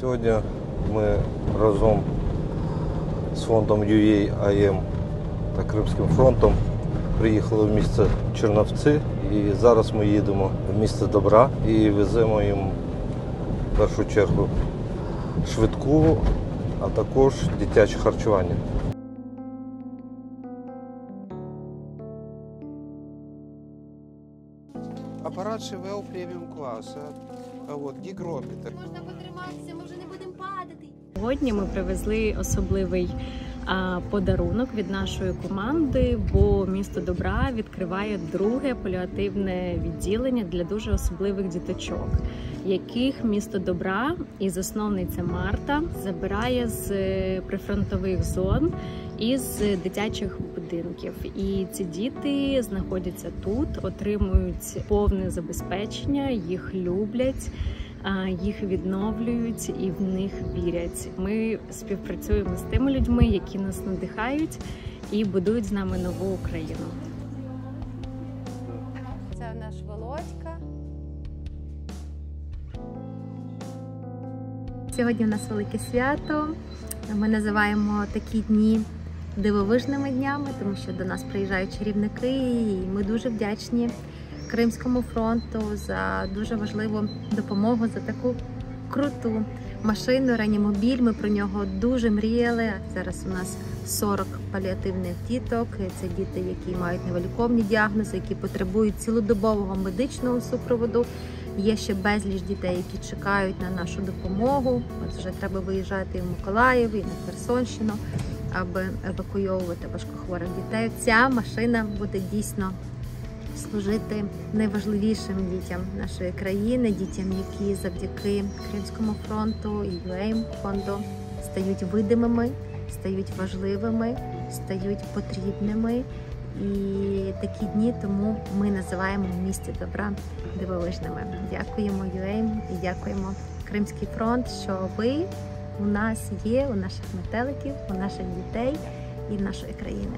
Сьогодні ми разом з фондом UAIM та Кримським фронтом приїхали в місто Черновці і зараз ми їдемо в місто Добра і веземо їм в першу чергу швидку, а також дитяче харчування. Апарат ШВО преміум класу, гігрометр. Можна потриматися, ми вже не будемо падати. Сьогодні ми привезли особливий подарунок від нашої команди, бо місто Добра відкриває друге паліативне відділення для дуже особливих діточок, яких місто Добра і засновниця Марта забирає з прифронтових зон і з дитячих будинків. І ці діти знаходяться тут, отримують повне забезпечення, їх люблять, їх відновлюють і в них вірять. Ми співпрацюємо з тими людьми, які нас надихають і будують з нами нову Україну. Це наш Володька. Сьогодні у нас велике свято. Ми називаємо такі дні дивовижними днями, тому що до нас приїжджають чарівники, і ми дуже вдячні Кримському фронту за дуже важливу допомогу, за таку круту машину «Реанімобіль». Ми про нього дуже мріяли. Зараз у нас 40 паліативних діток. Це діти, які мають невиліковні діагнози, які потребують цілодобового медичного супроводу. Є ще безліч дітей, які чекають на нашу допомогу. От вже треба виїжджати і в Миколаїв, і на Херсонщину, аби евакуйовувати важкохворих дітей. Ця машина буде дійсно служити найважливішим дітям нашої країни, дітям, які завдяки Кримському фронту і UAIM фонду стають видимими, стають важливими, стають потрібними. І такі дні тому ми називаємо в місті Добра дивовижними. Дякуємо UAIM і дякуємо Кримський фронт, що ви у нас є, у наших метеликів, у наших дітей і в нашої країни.